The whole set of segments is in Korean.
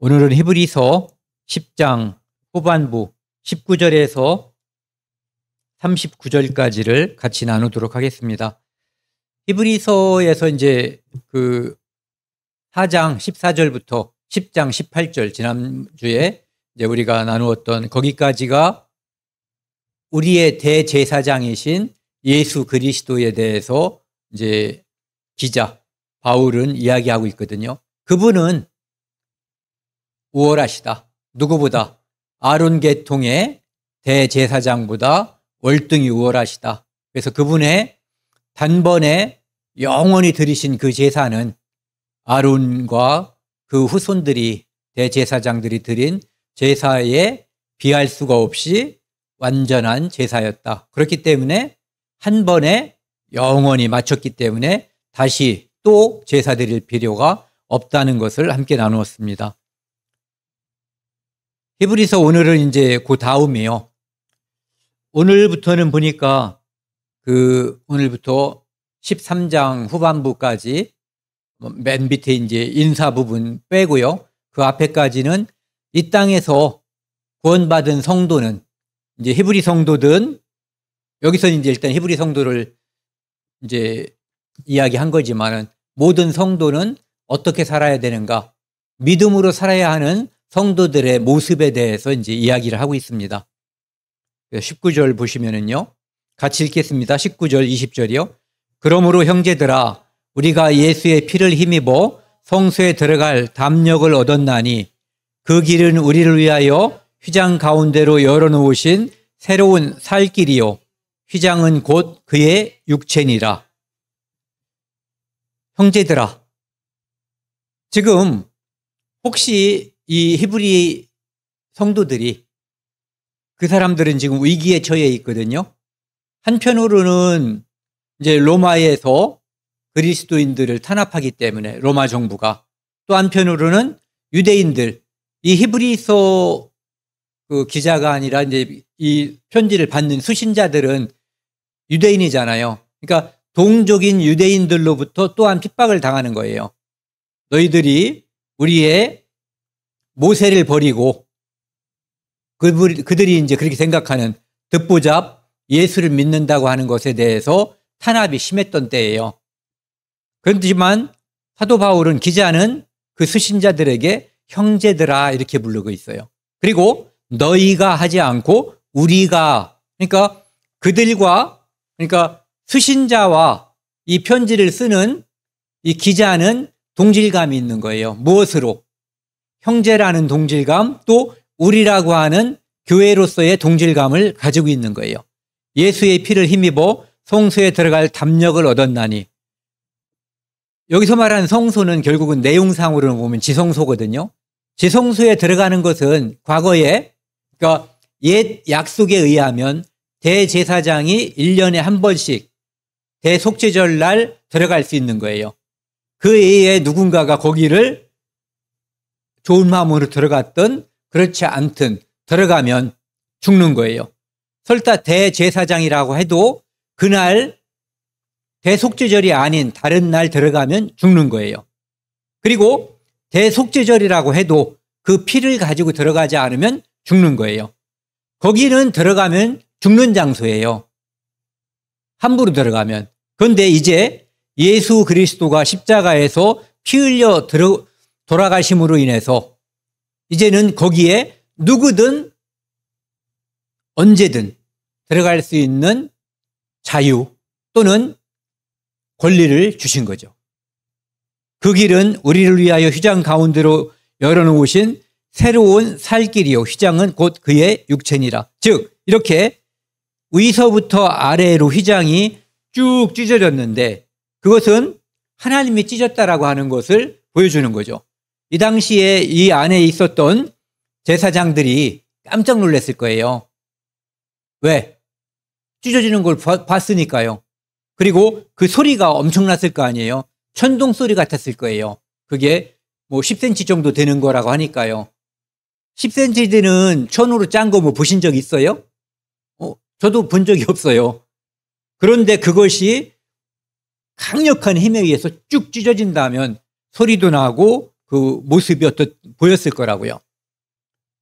오늘은 히브리서 10장 후반부 19절에서 39절까지를 같이 나누도록 하겠습니다. 히브리서에서 이제 그 4장 14절부터 10장 18절 지난주에 이제 우리가 나누었던 거기까지가 우리의 대제사장이신 예수 그리스도에 대해서 이제 기자 바울은 이야기하고 있거든요. 그분은 우월하시다. 누구보다 아론 계통의 대제사장보다 월등히 우월하시다. 그래서 그분의 단번에 영원히 드리신 그 제사는 아론과 그 후손들이 대제사장들이 드린 제사에 비할 수가 없이 완전한 제사였다. 그렇기 때문에 한 번에 영원히 마쳤기 때문에 다시 또 제사 드릴 필요가 없다는 것을 함께 나누었습니다. 히브리서 오늘은 이제 그 다음이에요. 오늘부터는 보니까 오늘부터 13장 후반부까지 맨 밑에 이제 인사 부분 빼고요. 그 앞에까지는 이 땅에서 구원받은 성도는 이제 히브리 성도든 여기서는 이제 일단 히브리 성도를 이제 이야기한 거지만은 모든 성도는 어떻게 살아야 되는가? 믿음으로 살아야 하는 성도들의 모습에 대해서 이제 이야기를 하고 있습니다. 19절 보시면은요. 같이 읽겠습니다. 19절, 20절이요. 그러므로 형제들아, 우리가 예수의 피를 힘입어 성소에 들어갈 담력을 얻었나니 그 길은 우리를 위하여 휘장 가운데로 열어놓으신 새로운 살 길이요. 휘장은 곧 그의 육체니라. 형제들아, 지금 혹시 이 히브리 성도들이 그 사람들은 지금 위기에 처해 있거든요. 한편으로는 이제 로마에서 그리스도인들을 탄압하기 때문에 로마 정부가 또 한편으로는 유대인들 이 히브리서 그 기자가 아니라 이제 이 편지를 받는 수신자들은 유대인이잖아요. 그러니까 동족인 유대인들로부터 또한 핍박을 당하는 거예요. 너희들이 우리의 모세를 버리고 그들이 이제 그렇게 생각하는 듣보잡 예수를 믿는다고 하는 것에 대해서 탄압이 심했던 때예요. 그렇지만 사도 바울은 기자는 그 수신자들에게 형제들아 이렇게 부르고 있어요. 그리고 너희가 하지 않고 우리가 그러니까 수신자와 이 편지를 쓰는 이 기자는 동질감이 있는 거예요. 무엇으로? 형제라는 동질감 또 우리라고 하는 교회로서의 동질감을 가지고 있는 거예요. 예수의 피를 힘입어 성소에 들어갈 담력을 얻었나니 여기서 말하는 성소는 결국은 내용상으로 보면 지성소거든요. 지성소에 들어가는 것은 과거에 그러니까 옛 약속에 의하면 대제사장이 1년에 한 번씩 대속죄절 날 들어갈 수 있는 거예요. 그 외에 누군가가 거기를 좋은 마음으로 들어갔든 그렇지 않든 들어가면 죽는 거예요. 설사 대제사장이라고 해도 그날 대속죄절이 아닌 다른 날 들어가면 죽는 거예요. 그리고 대속죄절이라고 해도 그 피를 가지고 들어가지 않으면 죽는 거예요. 거기는 들어가면 죽는 장소예요. 함부로 들어가면. 그런데 이제 예수 그리스도가 십자가에서 피 흘려 돌아가심으로 인해서 이제는 거기에 누구든 언제든 들어갈 수 있는 자유 또는 권리를 주신 거죠. 그 길은 우리를 위하여 휘장 가운데로 열어놓으신 새로운 살 길이요. 휘장은 곧 그의 육체니라. 즉 이렇게 위서부터 아래로 휘장이 쭉 찢어졌는데 그것은 하나님이 찢었다라고 하는 것을 보여주는 거죠. 이 당시에 이 안에 있었던 제사장들이 깜짝 놀랐을 거예요. 왜? 찢어지는 걸 봤으니까요. 그리고 그 소리가 엄청났을 거 아니에요. 천둥 소리 같았을 거예요. 그게 뭐 10cm 정도 되는 거라고 하니까요. 10cm 되는 천으로 짠 거 뭐 보신 적 있어요? 저도 본 적이 없어요. 그런데 그것이 강력한 힘에 의해서 쭉 찢어진다면 소리도 나고 그 모습이 보였을 거라고요.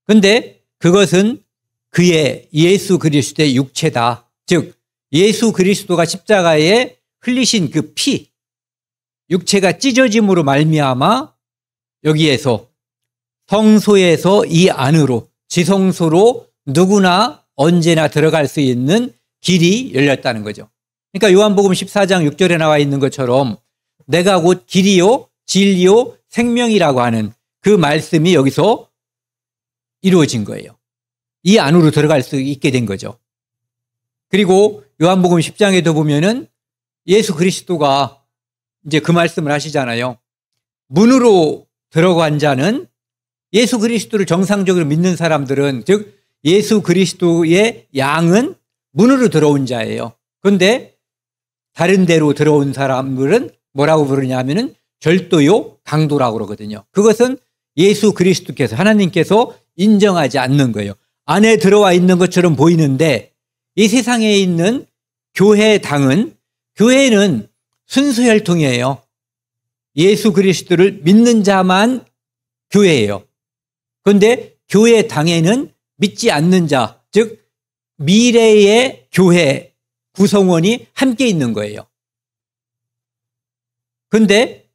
그런데 그것은 그의 예수 그리스도의 육체다. 즉 예수 그리스도가 십자가에 흘리신 그 피, 육체가 찢어짐으로 말미암아 여기에서 성소에서 이 안으로 지성소로 누구나 언제나 들어갈 수 있는 길이 열렸다는 거죠. 그러니까 요한복음 14장 6절에 나와 있는 것처럼 내가 곧 길이요 진리요 생명이라고 하는 그 말씀이 여기서 이루어진 거예요. 이 안으로 들어갈 수 있게 된 거죠. 그리고 요한복음 10장에도 보면은 예수 그리스도가 이제 그 말씀을 하시잖아요. 문으로 들어간 자는 예수 그리스도를 정상적으로 믿는 사람들은, 즉 예수 그리스도의 양은 문으로 들어온 자예요. 그런데 다른 데로 들어온 사람들은 뭐라고 부르냐면은 절도요 강도라고 그러거든요. 그것은 예수 그리스도께서, 하나님께서 인정하지 않는 거예요. 안에 들어와 있는 것처럼 보이는데 이 세상에 있는 교회당은, 교회는 순수혈통이에요. 예수 그리스도를 믿는 자만 교회예요. 그런데 교회당에는 믿지 않는 자, 즉 미래의 교회 구성원이 함께 있는 거예요. 그런데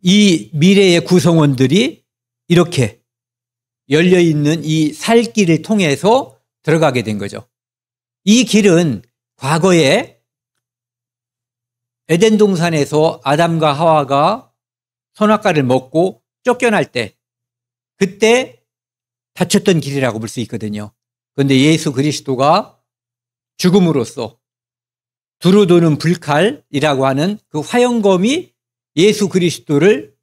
이 미래의 구성원들이 이렇게 열려있는 이 살 길을 통해서 들어가게 된 거죠. 이 길은 과거에 에덴 동산에서 아담과 하와가 선악과를 먹고 쫓겨날 때, 그때 닫혔던 길이라고 볼 수 있거든요. 그런데 예수 그리스도가 죽음으로써 두루도는 불칼이라고 하는 그 화영검이 예수 그리스도를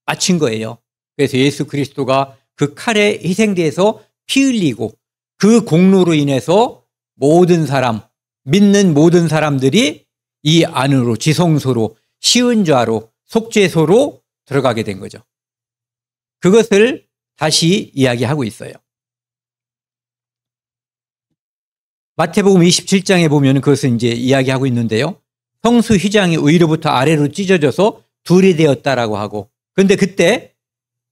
마친 거예요. 그래서 예수 그리스도가 그 칼에 희생돼서 피 흘리고 그 공로로 인해서 모든 사람, 믿는 모든 사람들이 이 안으로, 지성소로, 시은좌로, 속죄소로 들어가게 된 거죠. 그것을 다시 이야기하고 있어요. 마태복음 27장에 보면 그것을 이제 이야기하고 있는데요. 성수 휘장이 위로부터 아래로 찢어져서 둘이 되었다라고 하고, 그런데 그때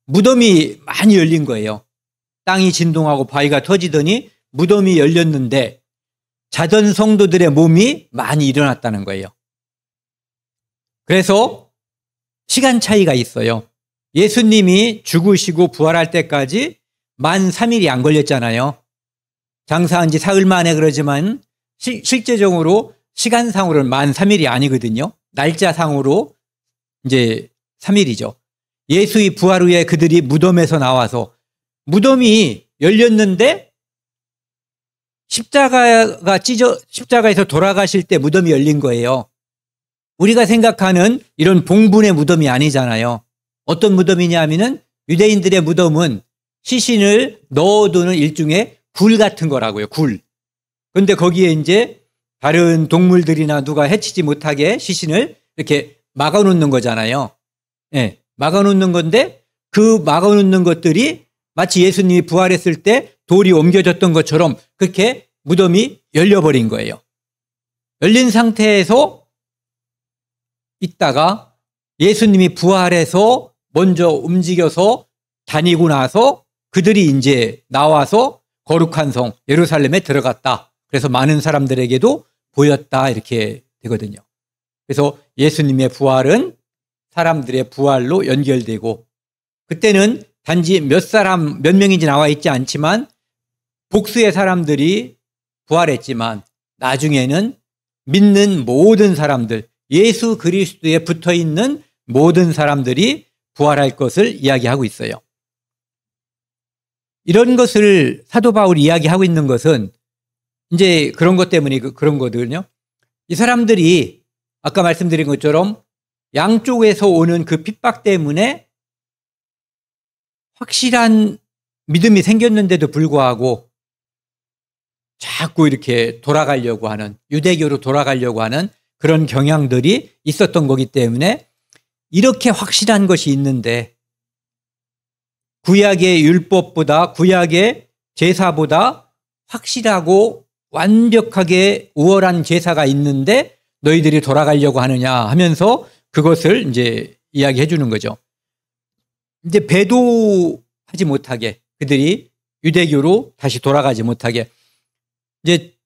무덤이 많이 열린 거예요. 땅이 진동하고 바위가 터지더니 무덤이 열렸는데 자던 성도들의 몸이 많이 일어났다는 거예요. 그래서 시간 차이가 있어요. 예수님이 죽으시고 부활할 때까지 만 3일이 안 걸렸잖아요. 장사한 지 사흘 만에 그러지만 실제적으로 시간상으로는 만 3일이 아니거든요. 날짜상으로 이제 3일이죠. 예수의 부활 후에 그들이 무덤에서 나와서, 무덤이 열렸는데 십자가에서 돌아가실 때 무덤이 열린 거예요. 우리가 생각하는 이런 봉분의 무덤이 아니잖아요. 어떤 무덤이냐 하면은 유대인들의 무덤은 시신을 넣어두는 일종의 굴 같은 거라고요. 굴. 그런데 거기에 이제 다른 동물들이나 누가 해치지 못하게 시신을 이렇게 막아놓는 거잖아요. 예, 막아놓는 건데 그 막아놓는 것들이 마치 예수님이 부활했을 때 돌이 옮겨졌던 것처럼 그렇게 무덤이 열려버린 거예요. 열린 상태에서 있다가 예수님이 부활해서 먼저 움직여서 다니고 나서 그들이 이제 나와서 거룩한 성 예루살렘에 들어갔다. 그래서 많은 사람들에게도 보였다, 이렇게 되거든요. 그래서 예수님의 부활은 사람들의 부활로 연결되고, 그때는 단지 몇 명인지 나와 있지 않지만 복수의 사람들이 부활했지만 나중에는 믿는 모든 사람들, 예수 그리스도에 붙어 있는 모든 사람들이 부활할 것을 이야기하고 있어요. 이런 것을 사도 바울이 이야기하고 있는 것은 이제 그런 것 때문에 그런 거거든요. 이 사람들이 아까 말씀드린 것처럼 양쪽에서 오는 그 핍박 때문에 확실한 믿음이 생겼는데도 불구하고 자꾸 이렇게 돌아가려고 하는, 유대교로 돌아가려고 하는 그런 경향들이 있었던 거기 때문에, 이렇게 확실한 것이 있는데 구약의 율법보다, 구약의 제사보다 확실하고 완벽하게 우월한 제사가 있는데 너희들이 돌아가려고 하느냐 하면서 그것을 이제 이야기해 주는 거죠. 이제 배도하지 못하게, 그들이 유대교로 다시 돌아가지 못하게, 이제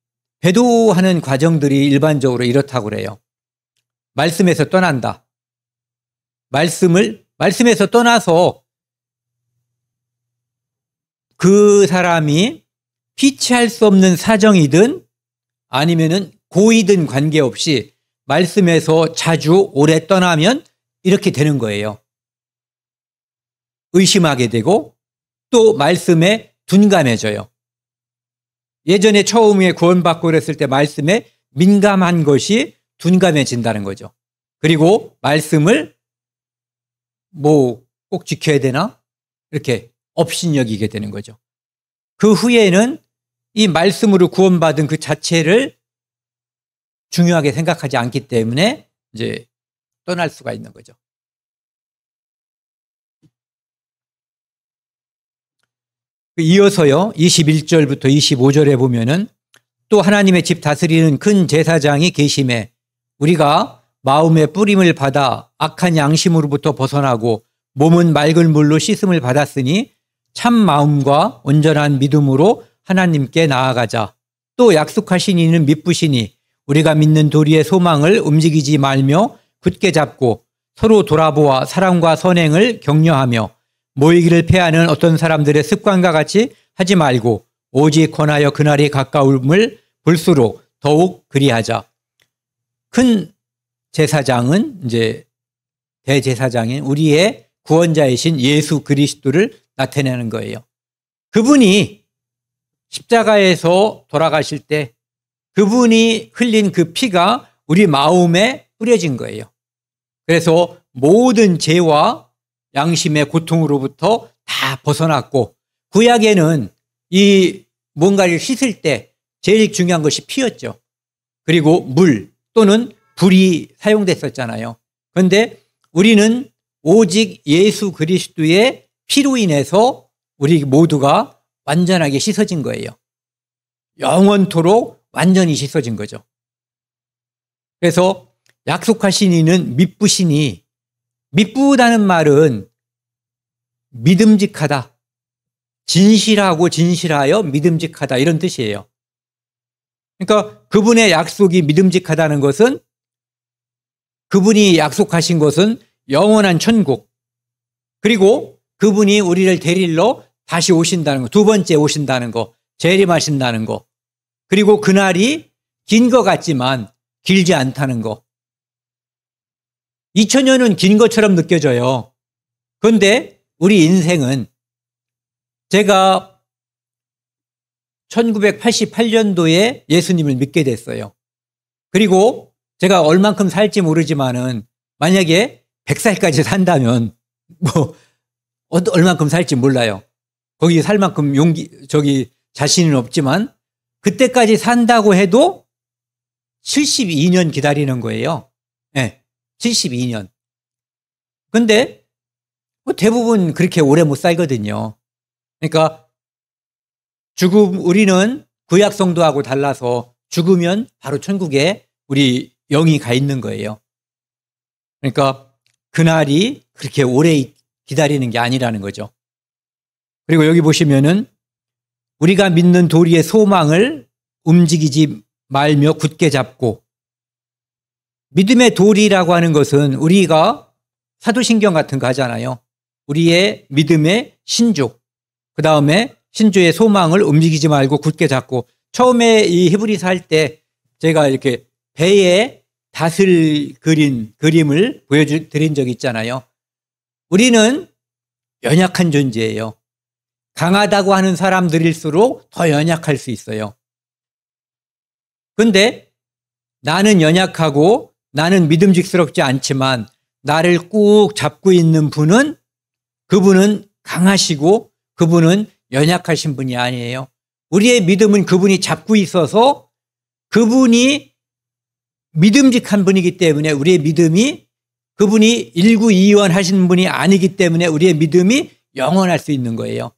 배도하는 과정들이 일반적으로 이렇다고 그래요. 말씀에서 떠난다. 말씀에서 떠나서 그 사람이 피치할 수 없는 사정이든 아니면은 고이든 관계없이 말씀에서 자주 오래 떠나면 이렇게 되는 거예요. 의심하게 되고 또 말씀에 둔감해져요. 예전에 처음에 구원받고 그랬을 때 말씀에 민감한 것이 둔감해진다는 거죠. 그리고 말씀을 꼭 지켜야 되나? 이렇게 업신여기게 되는 거죠. 그 후에는 이 말씀으로 구원받은 그 자체를 중요하게 생각하지 않기 때문에 이제 떠날 수가 있는 거죠. 이어서요, 21절부터 25절에 보면은 또 하나님의 집 다스리는 큰 제사장이 계심에 우리가 마음의 뿌림을 받아 악한 양심으로부터 벗어나고 몸은 맑은 물로 씻음을 받았으니 참 마음과 온전한 믿음으로 하나님께 나아가자. 또 약속하신 이는 믿으시니 우리가 믿는 도리의 소망을 움직이지 말며 굳게 잡고 서로 돌아보아 사랑과 선행을 격려하며 모이기를 패하는 어떤 사람들의 습관과 같이 하지 말고 오직 권하여 그날이 가까움을 볼수록 더욱 그리하자. 큰 제사장은 이제 대제사장인 우리의 구원자이신 예수 그리스도를 나타내는 거예요. 그분이 십자가에서 돌아가실 때 그분이 흘린 그 피가 우리 마음에 뿌려진 거예요. 그래서 모든 죄와 양심의 고통으로부터 다 벗어났고, 구약에는 이 뭔가를 씻을 때 제일 중요한 것이 피였죠. 그리고 물 또는 불이 사용됐었잖아요. 그런데 우리는 오직 예수 그리스도의 피로 인해서 우리 모두가 완전하게 씻어진 거예요. 영원토록 완전히 씻어진 거죠. 그래서 약속하신 이는 믿으시니, 믿부다는 말은 믿음직하다, 진실하고 진실하여 믿음직하다 이런 뜻이에요. 그러니까 그분의 약속이 믿음직하다는 것은 그분이 약속하신 것은 영원한 천국, 그리고 그분이 우리를 데리러 다시 오신다는 거, 두 번째 오신다는 거, 재림하신다는 거, 그리고 그날이 긴 것 같지만 길지 않다는 거. 2000년은 긴 것처럼 느껴져요. 그런데 우리 인생은, 제가 1988년도에 예수님을 믿게 됐어요. 그리고 제가 얼만큼 살지 모르지만은 만약에 100살까지 산다면 얼만큼 살지 몰라요. 거기 살 만큼 자신은 없지만 그때까지 산다고 해도 72년 기다리는 거예요. 네, 72년. 근데 대부분 그렇게 오래 못 살거든요. 그러니까 우리는 구약 성도하고 달라서 죽으면 바로 천국에 우리 영이 가 있는 거예요. 그러니까 그날이 그렇게 오래 기다리는 게 아니라는 거죠. 그리고 여기 보시면은 우리가 믿는 도리의 소망을 움직이지 말며 굳게 잡고, 믿음의 도리라고 하는 것은 우리가 사도신경 같은 거 하잖아요. 우리의 믿음의 신조, 그 다음에 신조의 소망을 움직이지 말고 굳게 잡고, 처음에 이 히브리서 할 때 제가 이렇게 배에 닷을 그린 그림을 보여드린 적이 있잖아요. 우리는 연약한 존재예요. 강하다고 하는 사람들일수록 더 연약할 수 있어요. 그런데 나는 연약하고 나는 믿음직스럽지 않지만 나를 꾹 잡고 있는 분은, 그분은 강하시고 그분은 연약하신 분이 아니에요. 우리의 믿음은 그분이 잡고 있어서 그분이 믿음직한 분이기 때문에 우리의 믿음이, 그분이 일구이원 하시는 분이 아니기 때문에 우리의 믿음이 영원할 수 있는 거예요.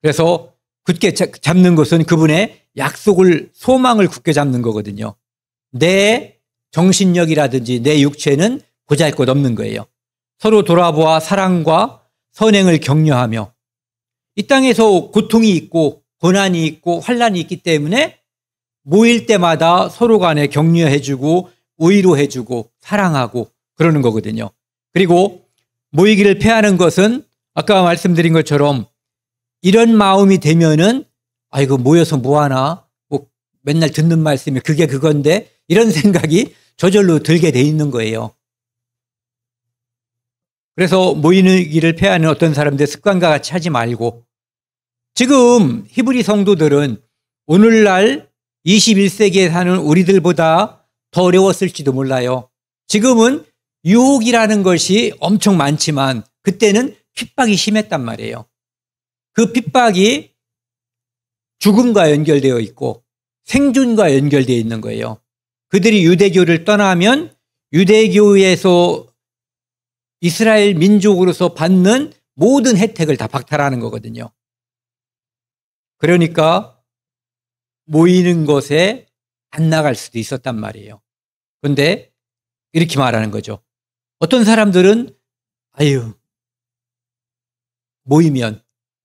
그래서 굳게 잡는 것은 그분의 약속을, 소망을 굳게 잡는 거거든요. 내 정신력이라든지 내 육체는 보잘것 없는 거예요. 서로 돌아보아 사랑과 선행을 격려하며 이 땅에서 고통이 있고 고난이 있고 환난이 있기 때문에 모일 때마다 서로 간에 격려해주고 위로해주고 사랑하고 그러는 거거든요. 그리고 모이기를 패하는 것은 아까 말씀드린 것처럼 이런 마음이 되면은 아이고 모여서 뭐하나 뭐 맨날 듣는 말씀이 그게 그건데 이런 생각이 저절로 들게 돼 있는 거예요. 그래서 모이기를 패하는 어떤 사람들의 습관과 같이 하지 말고 지금 히브리 성도들은 오늘날 21세기에 사는 우리들보다 더 어려웠을지도 몰라요. 지금은 유혹이라는 것이 엄청 많지만 그때는 핍박이 심했단 말이에요. 그 핍박이 죽음과 연결되어 있고 생존과 연결되어 있는 거예요. 그들이 유대교를 떠나면 유대교에서 이스라엘 민족으로서 받는 모든 혜택을 다 박탈하는 거거든요. 그러니까 모이는 것에 안 나갈 수도 있었단 말이에요. 그런데 이렇게 말하는 거죠. 어떤 사람들은 아유 모이면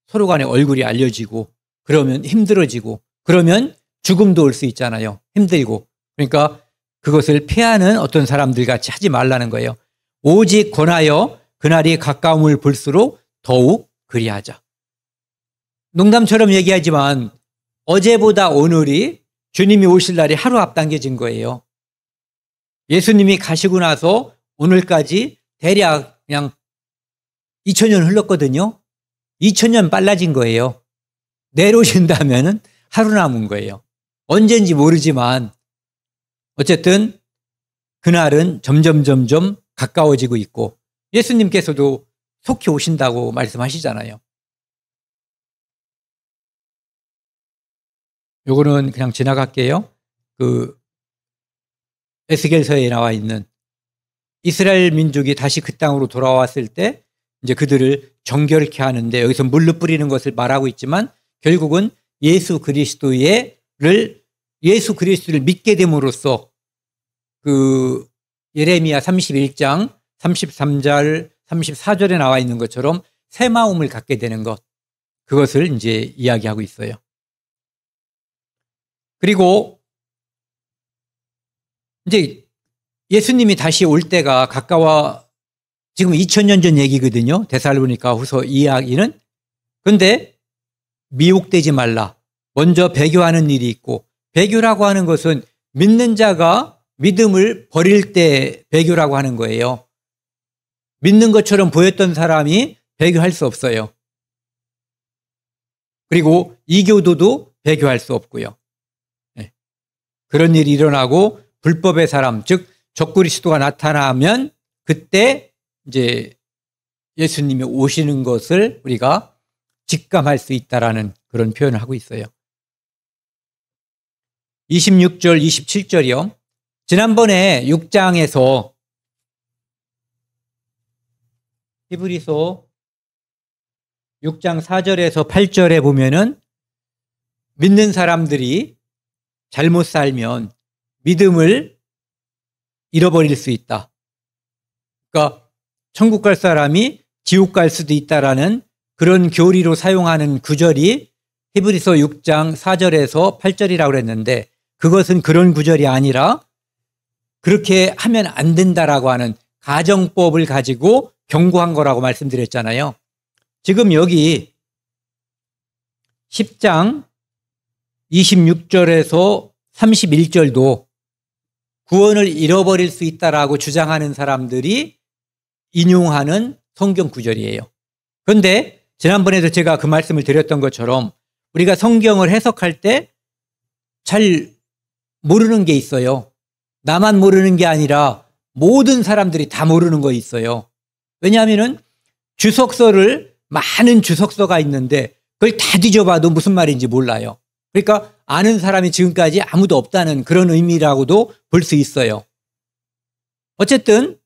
서로 간에 얼굴이 알려지고 그러면 힘들어지고 그러면 죽음도 올 수 있잖아요. 힘들고. 그러니까 그것을 피하는 어떤 사람들 같이 하지 말라는 거예요. 오직 권하여 그날이 가까움을 볼수록 더욱 그리하자. 농담처럼 얘기하지만 어제보다 오늘이 주님이 오실 날이 하루 앞당겨진 거예요. 예수님이 가시고 나서 오늘까지 대략 그냥 2000년 흘렀거든요. 2000년 빨라진 거예요. 내일 오신다면 하루 남은 거예요. 언젠지 모르지만 어쨌든 그날은 점점 가까워지고 있고 예수님께서도 속히 오신다고 말씀하시잖아요. 요거는 그냥 지나갈게요. 그 에스겔서에 나와 있는 이스라엘 민족이 다시 그 땅으로 돌아왔을 때 이제 그들을 정결케 하는데 여기서 물로 뿌리는 것을 말하고 있지만 결국은 예수 그리스도를 믿게 됨으로써 그 예레미야 31장 33절 34절에 나와 있는 것처럼 새 마음을 갖게 되는 것, 그것을 이제 이야기하고 있어요. 그리고 이제 예수님이 다시 올 때가 가까워, 지금 2000년 전 얘기거든요. 데살로니가 후서 이야기는. 그런데 미혹되지 말라. 먼저 배교하는 일이 있고, 배교라고 하는 것은 믿는 자가 믿음을 버릴 때 배교라고 하는 거예요. 믿는 것처럼 보였던 사람이 배교할 수 없어요. 그리고 이교도도 배교할 수 없고요. 네. 그런 일이 일어나고 불법의 사람, 즉 적그리스도가 나타나면 그때 이제 예수님이 오시는 것을 우리가 직감할 수 있다라는 그런 표현을 하고 있어요. 26절, 27절이요. 지난번에 6장에서 히브리서 6장 4절에서 8절에 보면은 믿는 사람들이 잘못 살면 믿음을 잃어버릴 수 있다. 그러니까 천국 갈 사람이 지옥 갈 수도 있다라는 그런 교리로 사용하는 구절이 히브리서 6장 4절에서 8절이라고 그랬는데 그것은 그런 구절이 아니라 그렇게 하면 안 된다라고 하는 가정법을 가지고 경고한 거라고 말씀드렸잖아요. 지금 여기 10장 26절에서 31절도 구원을 잃어버릴 수 있다라고 주장하는 사람들이 인용하는 성경 구절이에요. 그런데 지난번에도 제가 그 말씀을 드렸던 것처럼 우리가 성경을 해석할 때 잘 모르는 게 있어요. 나만 모르는 게 아니라 모든 사람들이 다 모르는 거 있어요. 왜냐하면은 주석서를 많은 주석서가 있는데 그걸 다 뒤져봐도 무슨 말인지 몰라요. 그러니까 아는 사람이 지금까지 아무도 없다는 그런 의미라고도 볼 수 있어요. 어쨌든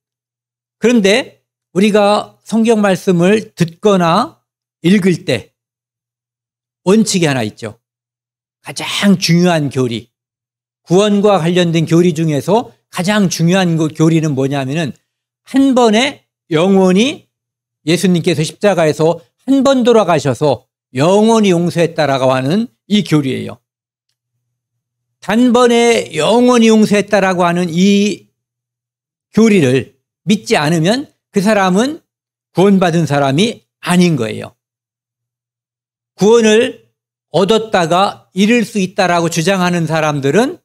그런데 우리가 성경 말씀을 듣거나 읽을 때 원칙이 하나 있죠. 가장 중요한 교리, 구원과 관련된 교리 중에서 가장 중요한 교리는 뭐냐면은 한 번에 영원히 예수님께서 십자가에서 한 번 돌아가셔서 영원히 용서했다라고 하는 이 교리예요. 단번에 영원히 용서했다라고 하는 이 교리를 믿지 않으면 그 사람은 구원받은 사람이 아닌 거예요. 구원을 얻었다가 잃을 수 있다라고 주장하는 사람들은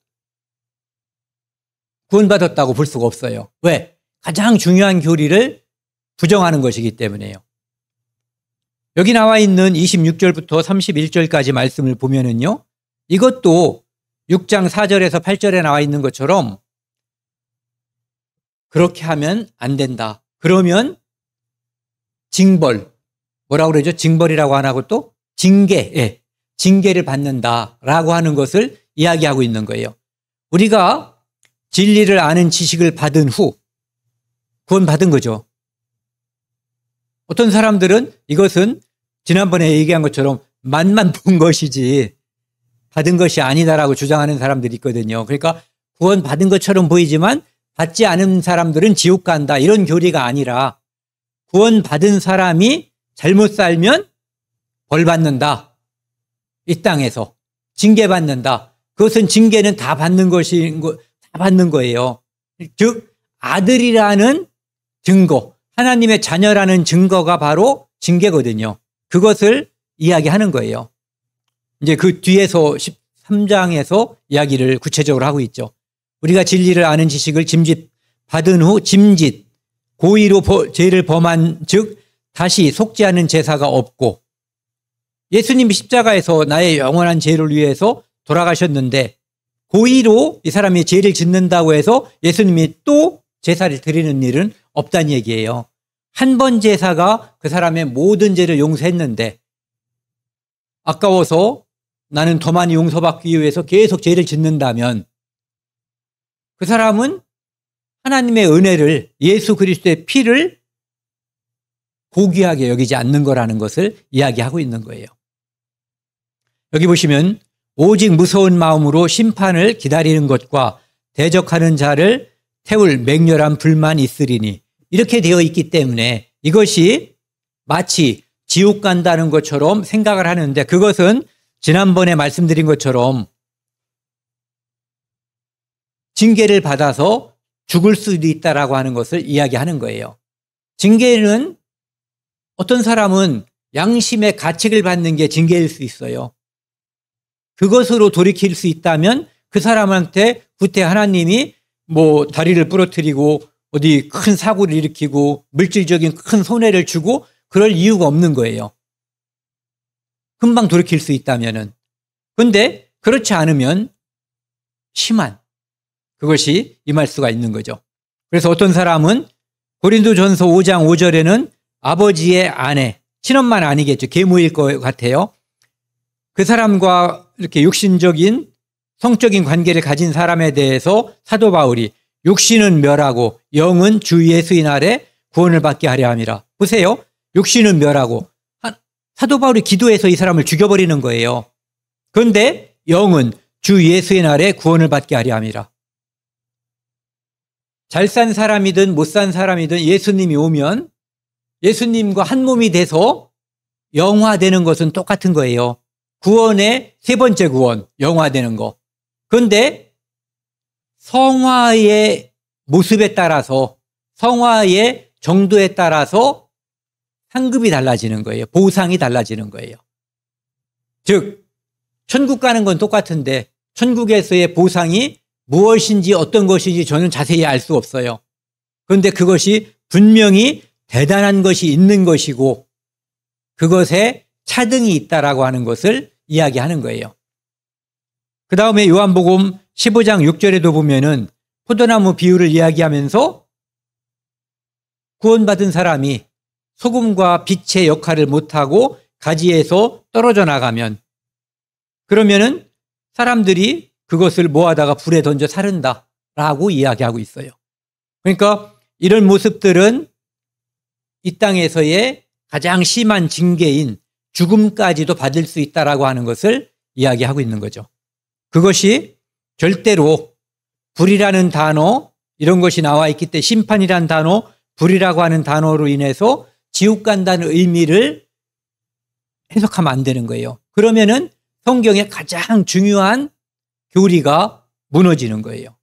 구원받았다고 볼 수가 없어요. 왜? 가장 중요한 교리를 부정하는 것이기 때문에요. 여기 나와 있는 26절부터 31절까지 말씀을 보면은요, 이것도 6장 4절에서 8절에 나와 있는 것처럼 그렇게 하면 안 된다. 그러면 징벌, 뭐라고 그러죠? 징벌이라고 안 하고 또 징계, 징계를 받는다라고 하는 것을 이야기하고 있는 거예요. 우리가 진리를 아는 지식을 받은 후 구원받은 거죠. 어떤 사람들은 이것은 지난번에 얘기한 것처럼 맛만 본 것이지 받은 것이 아니다라고 주장하는 사람들이 있거든요. 그러니까 구원받은 것처럼 보이지만 받지 않은 사람들은 지옥 간다, 이런 교리가 아니라 구원받은 사람이 잘못 살면 벌 받는다. 이 땅에서 징계받는다. 그것은 징계는 다 받는 거예요. 즉 아들이라는 증거, 하나님의 자녀라는 증거가 바로 징계거든요. 그것을 이야기하는 거예요. 이제 그 뒤에서 13장에서 이야기를 구체적으로 하고 있죠. 우리가 진리를 아는 지식을 받은 후 짐짓, 고의로 죄를 범한 즉 다시 속지 않은 제사가 없고, 예수님이 십자가에서 나의 영원한 죄를 위해서 돌아가셨는데 고의로 이 사람이 죄를 짓는다고 해서 예수님이 또 제사를 드리는 일은 없다는 얘기예요. 한 번 제사가 그 사람의 모든 죄를 용서했는데 아까워서 나는 더 많이 용서받기 위해서 계속 죄를 짓는다면 그 사람은 하나님의 은혜를, 예수 그리스도의 피를 고귀하게 여기지 않는 거라는 것을 이야기하고 있는 거예요. 여기 보시면 오직 무서운 마음으로 심판을 기다리는 것과 대적하는 자를 태울 맹렬한 불만 있으리니, 이렇게 되어 있기 때문에 이것이 마치 지옥 간다는 것처럼 생각을 하는데, 그것은 지난번에 말씀드린 것처럼 징계를 받아서 죽을 수도 있다라고 하는 것을 이야기하는 거예요. 징계는 어떤 사람은 양심의 가책을 받는 게 징계일 수 있어요. 그것으로 돌이킬 수 있다면 그 사람한테 후퇴 하나님이 뭐 다리를 부러뜨리고 어디 큰 사고를 일으키고 물질적인 큰 손해를 주고 그럴 이유가 없는 거예요. 금방 돌이킬 수 있다면은. 그런데 그렇지 않으면 심한 그것이 임할 수가 있는 거죠. 그래서 어떤 사람은 고린도전서 5장 5절에는 아버지의 아내, 친엄마는 아니겠죠. 계모일 것 같아요. 그 사람과 이렇게 육신적인 성적인 관계를 가진 사람에 대해서 사도 바울이 육신은 멸하고 영은 주 예수인 아래 구원을 받게 하려 함이라. 보세요. 육신은 멸하고 사도 바울이 기도해서 이 사람을 죽여버리는 거예요. 그런데 영은 주 예수인 아래 구원을 받게 하려 함이라. 잘 산 사람이든 못 산 사람이든 예수님이 오면 예수님과 한 몸이 돼서 영화되는 것은 똑같은 거예요. 구원의 세 번째 구원, 영화되는 거. 그런데 성화의 모습에 따라서, 성화의 정도에 따라서 상급이 달라지는 거예요. 보상이 달라지는 거예요. 즉 천국 가는 건 똑같은데 천국에서의 보상이 무엇인지 어떤 것인지 저는 자세히 알 수 없어요. 그런데 그것이 분명히 대단한 것이 있는 것이고 그것에 차등이 있다라고 하는 것을 이야기하는 거예요. 그 다음에 요한복음 15장 6절에도 보면은 포도나무 비유를 이야기하면서 구원받은 사람이 소금과 빛의 역할을 못하고 가지에서 떨어져 나가면, 그러면은 사람들이 그것을 모아다가 불에 던져 사른다라고 이야기하고 있어요. 그러니까 이런 모습들은 이 땅에서의 가장 심한 징계인 죽음까지도 받을 수 있다라고 하는 것을 이야기하고 있는 거죠. 그것이 절대로 불이라는 단어, 이런 것이 나와 있기 때문에 심판이라는 단어, 불이라고 하는 단어로 인해서 지옥 간다는 의미를 해석하면 안 되는 거예요. 그러면은 성경의 가장 중요한 교리가 무너지는 거예요.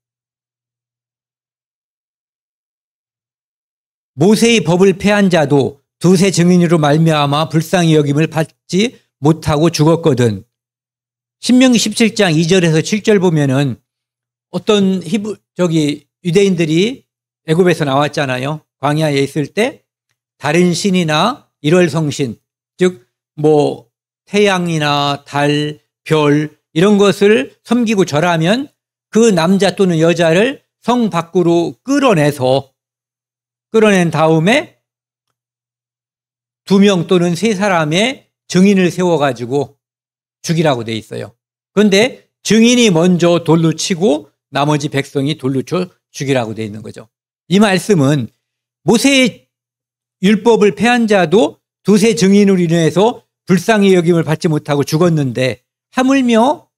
모세의 법을 폐한 자도 두세 증인으로 말미암아 불쌍히 여김을 받지 못하고 죽었거든. 신명기 17장 2절에서 7절 보면은 어떤 유대인들이 애굽에서 나왔잖아요. 광야에 있을 때 다른 신이나 일월성신, 즉 뭐 태양이나 달, 별 이런 것을 섬기고 절하면 그 남자 또는 여자를 성 밖으로 끌어낸 다음에 2명 또는 3사람의 증인을 세워가지고 죽이라고 돼 있어요. 그런데 증인이 먼저 돌로 치고 나머지 백성이 돌로 쳐 죽이라고 돼 있는 거죠. 이 말씀은 모세의 율법을 폐한 자도 두세 증인으로 인해서 불쌍히 여김을 받지 못하고 죽었는데 하물며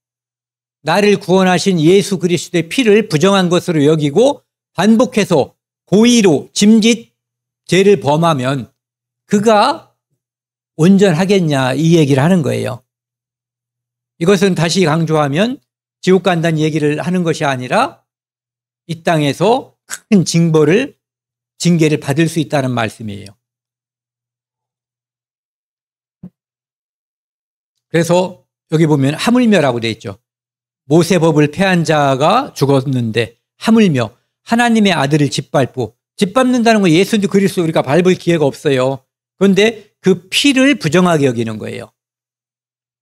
나를 구원하신 예수 그리스도의 피를 부정한 것으로 여기고 반복해서 고의로 짐짓 죄를 범하면 그가 온전하겠냐 이 얘기를 하는 거예요. 이것은 다시 강조하면 지옥 간다는 얘기를 하는 것이 아니라 이 땅에서 큰 징계를 받을 수 있다는 말씀이에요. 그래서 여기 보면 하물며라고 되어 있죠. 모세법을 폐한 자가 죽었는데 하물며 하나님의 아들을 짓밟는다는 건 예수 그리스도 우리가 밟을 기회가 없어요. 그런데 그 피를 부정하게 여기는 거예요.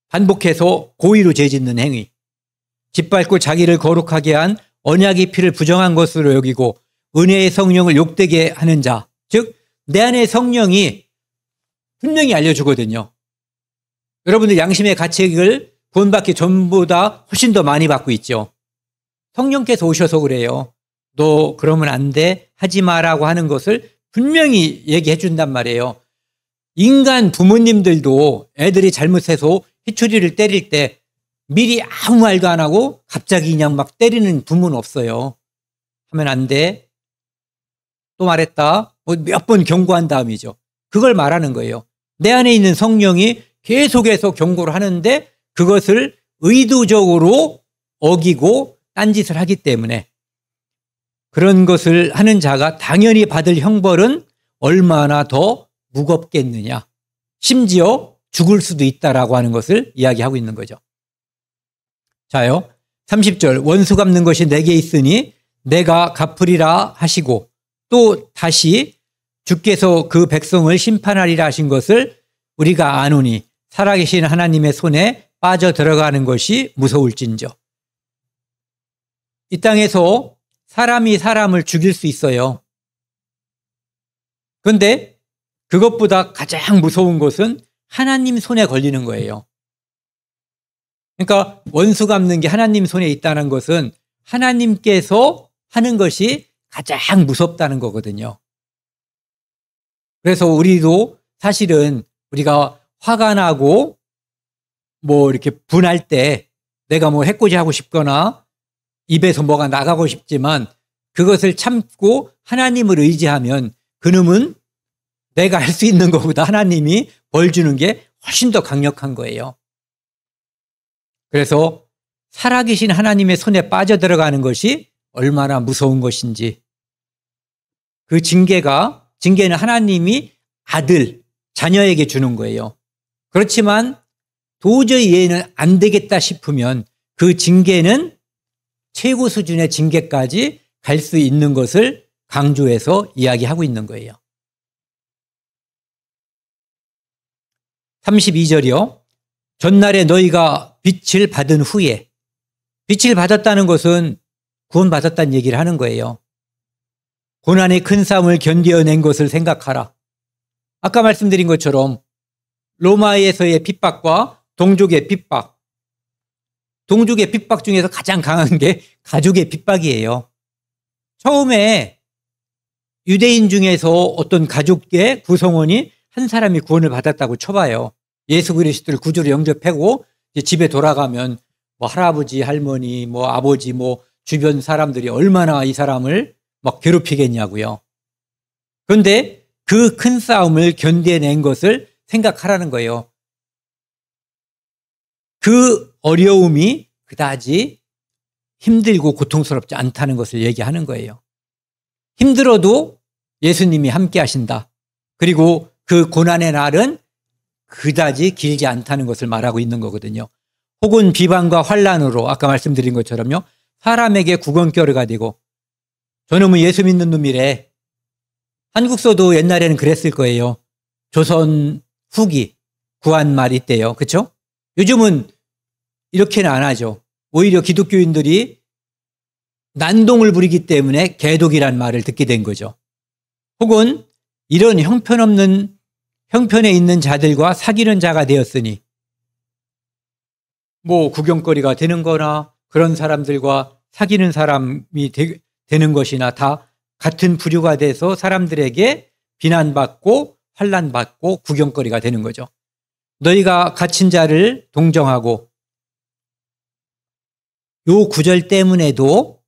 반복해서 고의로 죄짓는 행위. 짓밟고 자기를 거룩하게 한 언약의 피를 부정한 것으로 여기고 은혜의 성령을 욕되게 하는 자. 즉 내 안에 성령이 분명히 알려주거든요. 여러분들 양심의 가책을 구원받기 전보다 훨씬 더 많이 받고 있죠. 성령께서 오셔서 그래요. 너 그러면 안 돼. 하지 마라고 하는 것을 분명히 얘기해 준단 말이에요. 인간 부모님들도 애들이 잘못해서 희추리를 때릴 때 미리 아무 말도 안 하고 갑자기 그냥 막 때리는 부모는 없어요. 하면 안 돼. 또 말했다. 몇 번 경고한 다음이죠. 그걸 말하는 거예요. 내 안에 있는 성령이 계속해서 경고를 하는데 그것을 의도적으로 어기고 딴짓을 하기 때문에 그런 것을 하는 자가 당연히 받을 형벌은 얼마나 더 무겁겠느냐. 심지어 죽을 수도 있다라고 하는 것을 이야기하고 있는 거죠. 자요. 30절 원수 갚는 것이 내게 있으니 내가 갚으리라 하시고 또 다시 주께서 그 백성을 심판하리라 하신 것을 우리가 아노니 살아계신 하나님의 손에 빠져 들어가는 것이 무서울진저. 이 땅에서 사람이 사람을 죽일 수 있어요. 그런데 그것보다 가장 무서운 것은 하나님 손에 걸리는 거예요. 그러니까 원수 갚는 게 하나님 손에 있다는 것은 하나님께서 하는 것이 가장 무섭다는 거거든요. 그래서 우리도 사실은 우리가 화가 나고 뭐 이렇게 분할 때 내가 뭐 해코지 하고 싶거나 입에서 뭐가 나가고 싶지만 그것을 참고 하나님을 의지하면 그놈은 내가 할 수 있는 것보다 하나님이 벌 주는 게 훨씬 더 강력한 거예요. 그래서 살아계신 하나님의 손에 빠져들어가는 것이 얼마나 무서운 것인지. 그 징계는 하나님이 자녀에게 주는 거예요. 그렇지만 도저히 얘는 안 되겠다 싶으면 그 징계는 최고 수준의 징계까지 갈 수 있는 것을 강조해서 이야기하고 있는 거예요. 32절이요. 전날에 너희가 빛을 받은 후에, 빛을 받았다는 것은 구원받았다는 얘기를 하는 거예요. 고난의 큰 싸움을 견뎌낸 것을 생각하라. 아까 말씀드린 것처럼 로마에서의 핍박과 동족의 핍박, 동족의 핍박 중에서 가장 강한 게 가족의 핍박이에요. 처음에 유대인 중에서 어떤 가족의 구성원이 한 사람이 구원을 받았다고 쳐봐요. 예수 그리스도를 구주로 영접하고 집에 돌아가면 뭐 할아버지, 할머니, 뭐 아버지, 뭐 주변 사람들이 얼마나 이 사람을 막 괴롭히겠냐고요. 그런데 그 큰 싸움을 견뎌낸 것을 생각하라는 거예요. 그 어려움이 그다지 힘들고 고통스럽지 않다는 것을 얘기하는 거예요. 힘들어도 예수님이 함께 하신다. 그리고 그 고난의 날은 그다지 길지 않다는 것을 말하고 있는 거거든요. 혹은 비방과 환난으로 아까 말씀드린 것처럼요. 사람에게 구경거리가 되고 저놈은 예수 믿는 놈이래. 한국서도 옛날에는 그랬을 거예요. 조선 후기 구한말 있대요. 그렇죠? 요즘은 이렇게는 안 하죠. 오히려 기독교인들이 난동을 부리기 때문에 개독이란 말을 듣게 된 거죠. 혹은 이런 형편에 있는 자들과 사귀는 자가 되었으니 뭐 구경거리가 되는 거나 그런 사람들과 사귀는 사람이 되는 것이나 다 같은 부류가 돼서 사람들에게 비난받고 환난받고 구경거리가 되는 거죠. 너희가 갇힌 자를 동정하고 요 구절 때문에도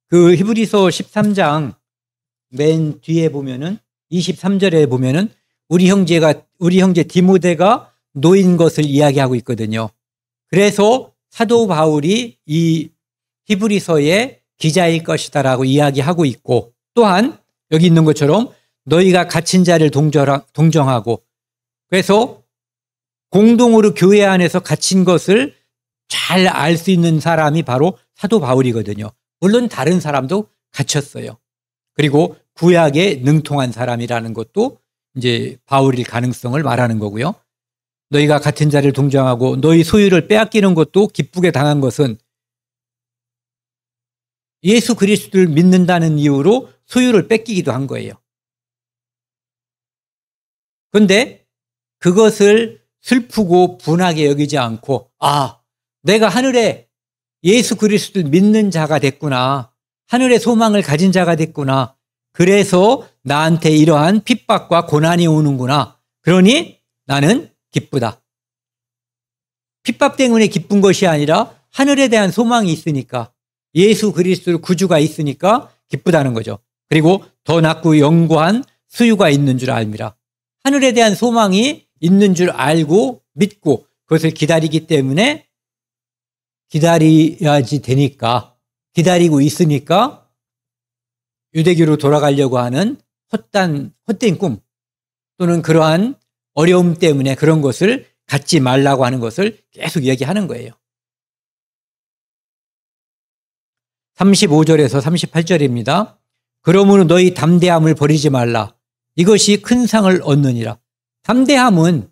그 히브리서 13장 맨 뒤에 보면은 23절에 보면은 우리 형제 디모데가 노인 것을 이야기하고 있거든요. 그래서 사도 바울이 이 히브리서의 기자일 것이다라고 이야기하고 있고 또한 여기 있는 것처럼 너희가 갇힌 자를 동정하고 그래서 공동으로 교회 안에서 갇힌 것을 잘 알 수 있는 사람이 바로 사도 바울이거든요. 물론 다른 사람도 갇혔어요. 그리고 구약에 능통한 사람이라는 것도 이제 바울일 가능성을 말하는 거고요. 너희가 같은 자를 동정하고 너희 소유를 빼앗기는 것도 기쁘게 당한 것은 예수 그리스도를 믿는다는 이유로 소유를 뺏기기도 한 거예요. 그런데 그것을 슬프고 분하게 여기지 않고 내가 하늘에 예수 그리스도를 믿는 자가 됐구나. 하늘의 소망을 가진 자가 됐구나. 그래서 나한테 이러한 핍박과 고난이 오는구나. 그러니 나는 기쁘다. 핍박 때문에 기쁜 것이 아니라 하늘에 대한 소망이 있으니까 예수 그리스도 구주가 있으니까 기쁘다는 거죠. 그리고 더 낫고 영고한 수유가 있는 줄 알미라. 하늘에 대한 소망이 있는 줄 알고 믿고 그것을 기다리기 때문에 기다려야지 되니까 기다리고 있으니까 유대교로 돌아가려고 하는 헛된 꿈 또는 그러한 어려움 때문에 그런 것을 갖지 말라고 하는 것을 계속 얘기하는 거예요. 35절에서 38절입니다. 그러므로 너희 담대함을 버리지 말라. 이것이 큰 상을 얻느니라. 담대함은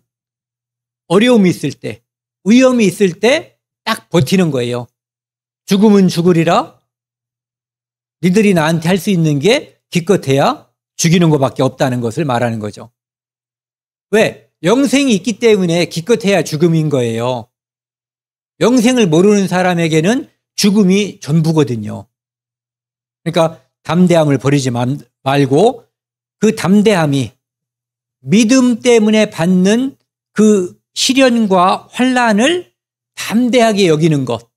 어려움이 있을 때, 위험이 있을 때 딱 버티는 거예요. 죽으면 죽으리라. 니들이 나한테 할 수 있는 게 기껏해야 죽이는 것밖에 없다는 것을 말하는 거죠. 왜? 영생이 있기 때문에 기껏해야 죽음인 거예요. 영생을 모르는 사람에게는 죽음이 전부거든요. 그러니까 담대함을 버리지 말고 그 담대함이 믿음 때문에 받는 그 시련과 환난을 담대하게 여기는 것,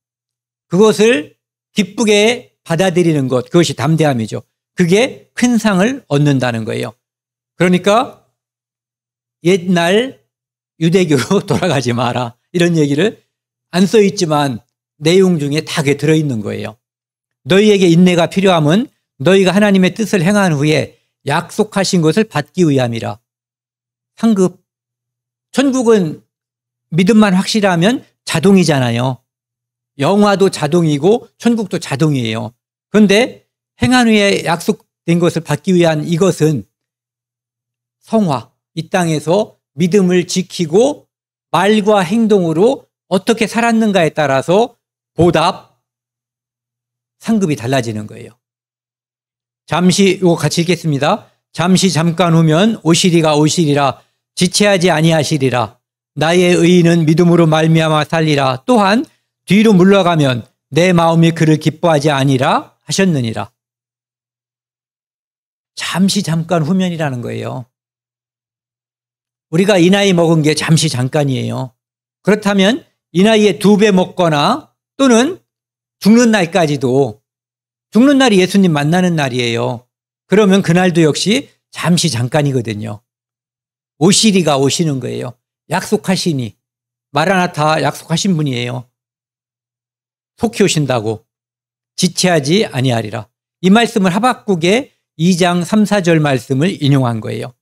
그것을 기쁘게 받아들이는 것, 그것이 담대함이죠. 그게 큰 상을 얻는다는 거예요. 그러니까 옛날 유대교로 돌아가지 마라. 이런 얘기를 안 써 있지만 내용 중에 다 들어있는 거예요. 너희에게 인내가 필요함은 너희가 하나님의 뜻을 행한 후에 약속하신 것을 받기 위함이라. 상급. 천국은 믿음만 확실하면 자동이잖아요. 영화도 자동이고 천국도 자동이에요. 그런데 행한 후에 약속된 것을 받기 위한 이것은 성화, 이 땅에서 믿음을 지키고 말과 행동으로 어떻게 살았는가에 따라서 보답, 상급이 달라지는 거예요. 잠시 이거 같이 읽겠습니다. 잠시 잠깐 후면 오시리라 지체하지 아니하시리라. 나의 의인은 믿음으로 말미암아 살리라. 또한 뒤로 물러가면 내 마음이 그를 기뻐하지 아니라 하셨느니라. 잠시 잠깐 후면이라는 거예요. 우리가 이 나이 먹은 게 잠시 잠깐이에요. 그렇다면 이 나이에 2배 먹거나 또는 죽는 날까지도 죽는 날이 예수님 만나는 날이에요. 그러면 그날도 역시 잠깐이거든요. 오시리가 오시는 거예요. 약속하시니. 마라나타 약속하신 분이에요. 속히 오신다고. 지체하지 아니하리라. 이 말씀을 하박국의 2장 3, 4절 말씀을 인용한 거예요.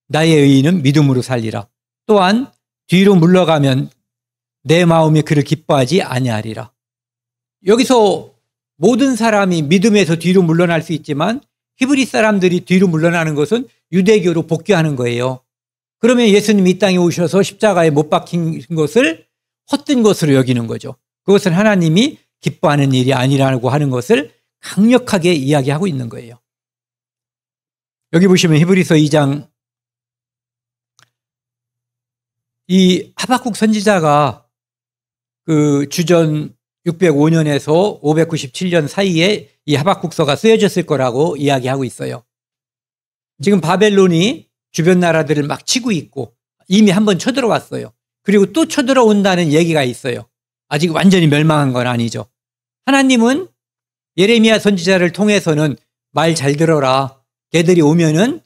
나의 의인은 믿음으로 살리라. 또한 뒤로 물러가면 내 마음이 그를 기뻐하지 아니하리라. 여기서 모든 사람이 믿음에서 뒤로 물러날 수 있지만 히브리 사람들이 뒤로 물러나는 것은 유대교로 복귀하는 거예요. 그러면 예수님이 이 땅에 오셔서 십자가에 못 박힌 것을 헛된 것으로 여기는 거죠. 그것은 하나님이 기뻐하는 일이 아니라고 하는 것을 강력하게 이야기하고 있는 거예요. 여기 보시면 히브리서 2장 이 하박국 선지자가 그 주전 605년에서 597년 사이에 이 하박국서가 쓰여졌을 거라고 이야기하고 있어요. 지금 바벨론이 주변 나라들을 막 치고 있고 이미 한번 쳐들어왔어요. 그리고 또 쳐들어온다는 얘기가 있어요. 아직 완전히 멸망한 건 아니죠. 하나님은 예레미야 선지자를 통해서는 말 잘 들어라. 걔들이 오면은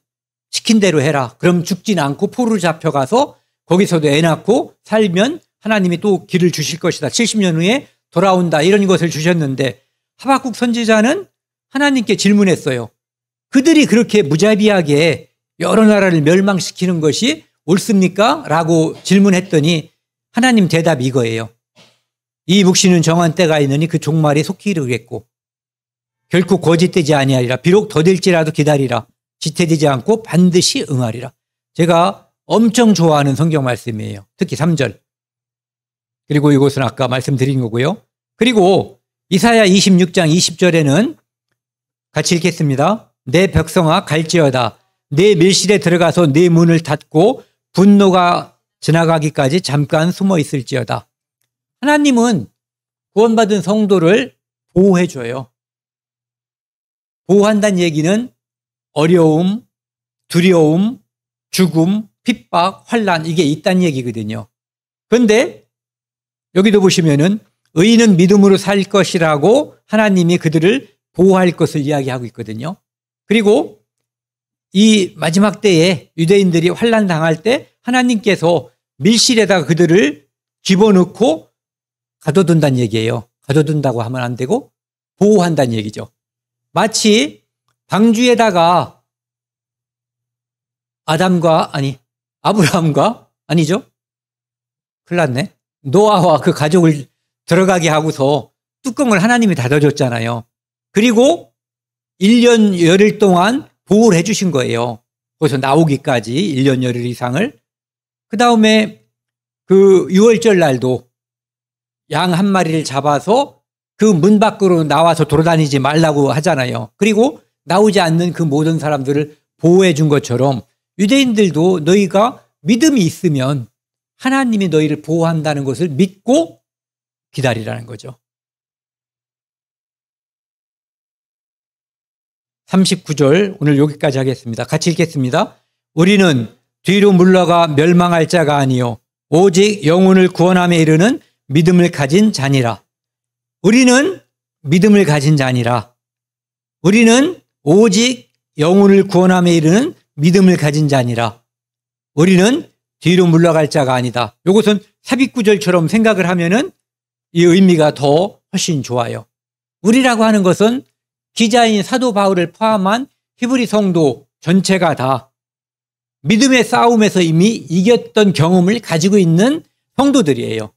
시킨 대로 해라. 그럼 죽진 않고 포로로 잡혀가서 거기서도 애 낳고 살면 하나님이 또 길을 주실 것이다. 70년 후에 돌아온다. 이런 것을 주셨는데 하박국 선지자는 하나님께 질문했어요. 그들이 그렇게 무자비하게 여러 나라를 멸망시키는 것이 옳습니까? 라고 질문했더니 하나님 대답이 이거예요. 이 묵시는 정한 때가 있느니 그 종말이 속히 이르겠고 결코 거짓되지 아니하리라. 비록 더딜지라도 기다리라. 지체되지 않고 반드시 응하리라. 제가 엄청 좋아하는 성경 말씀이에요. 특히 3절. 그리고 이것은 아까 말씀드린 거고요. 그리고 이사야 26장 20절에는 같이 읽겠습니다. 내 백성아 갈지어다. 내 밀실에 들어가서 내 문을 닫고 분노가 지나가기까지 잠깐 숨어 있을지어다. 하나님은 구원받은 성도를 보호해줘요. 보호한다는 얘기는 어려움, 두려움, 죽음, 핍박, 환난 이게 있다는 얘기거든요. 그런데 여기도 보시면은 의인은 믿음으로 살 것이라고 하나님이 그들을 보호할 것을 이야기하고 있거든요. 그리고 이 마지막 때에 유대인들이 환난 당할 때 하나님께서 밀실에다가 그들을 집어넣고 가둬둔다는 얘기예요. 가둬둔다고 하면 안 되고 보호한다는 얘기죠. 마치 방주에다가 아브라함과 아니죠? 큰일 났네. 노아와 그 가족을 들어가게 하고서 뚜껑을 하나님이 닫아줬잖아요. 그리고 1년 열흘 동안 보호를 해주신 거예요. 거기서 나오기까지 1년 열흘 이상을. 그 다음에 그 6월절 날도 양 한 마리를 잡아서 그 문 밖으로 나와서 돌아다니지 말라고 하잖아요. 그리고 나오지 않는 그 모든 사람들을 보호해 준 것처럼 유대인들도 너희가 믿음이 있으면 하나님이 너희를 보호한다는 것을 믿고 기다리라는 거죠. 39절 오늘 여기까지 하겠습니다. 같이 읽겠습니다. 우리는 뒤로 물러가 멸망할 자가 아니요 오직 영혼을 구원함에 이르는 믿음을 가진 자니라. 우리는 믿음을 가진 자니라. 우리는 오직 영혼을 구원함에 이르는 믿음을 가진 자니라. 우리는 뒤로 물러갈 자가 아니다. 이것은 삽입구절처럼 생각을 하면은 이 의미가 더 훨씬 좋아요. 우리라고 하는 것은 기자인 사도 바울을 포함한 히브리 성도 전체가 다 믿음의 싸움에서 이미 이겼던 경험을 가지고 있는 성도들이에요.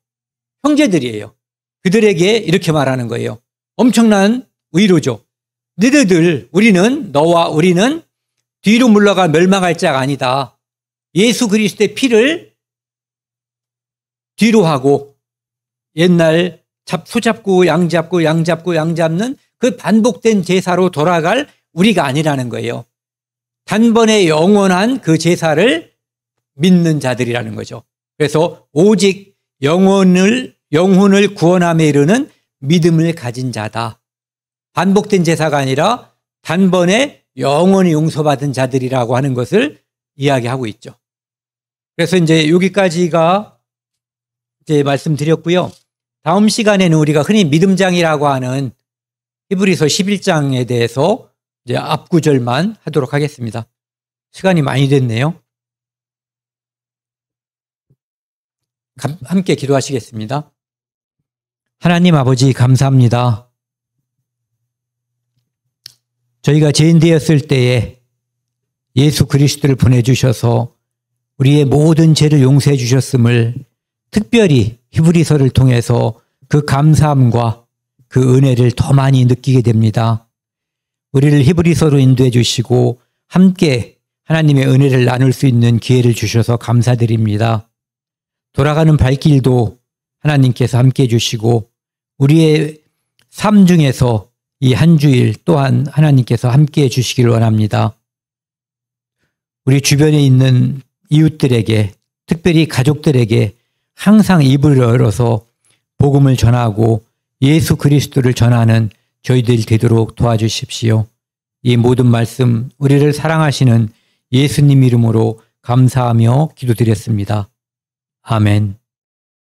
형제들이에요. 그들에게 이렇게 말하는 거예요. 엄청난 위로죠. 너와 우리는 뒤로 물러가 멸망할 자가 아니다. 예수 그리스도의 피를 뒤로 하고 옛날 소 잡고 양 잡고 양 잡고 양 잡는 그 반복된 제사로 돌아갈 우리가 아니라는 거예요. 단번에 영원한 그 제사를 믿는 자들이라는 거죠. 그래서 오직 영혼을 구원함에 이르는 믿음을 가진 자다. 반복된 제사가 아니라 단번에 영원히 용서받은 자들이라고 하는 것을 이야기하고 있죠. 그래서 이제 여기까지가 이제 말씀드렸고요. 다음 시간에는 우리가 흔히 믿음장이라고 하는 히브리서 11장에 대해서 이제 앞구절만 하도록 하겠습니다. 시간이 많이 됐네요. 함께 기도하시겠습니다. 하나님 아버지 감사합니다. 저희가 죄인 되었을 때에 예수 그리스도를 보내주셔서 우리의 모든 죄를 용서해 주셨음을 특별히 히브리서를 통해서 그 감사함과 그 은혜를 더 많이 느끼게 됩니다. 우리를 히브리서로 인도해 주시고 함께 하나님의 은혜를 나눌 수 있는 기회를 주셔서 감사드립니다. 돌아가는 발길도 하나님께서 함께 해주시고 우리의 삶 중에서 이 한 주일 또한 하나님께서 함께 해주시기를 원합니다. 우리 주변에 있는 이웃들에게 특별히 가족들에게 항상 입을 열어서 복음을 전하고 예수 그리스도를 전하는 저희들 되도록 도와주십시오. 이 모든 말씀 우리를 사랑하시는 예수님 이름으로 감사하며 기도드렸습니다. 아멘.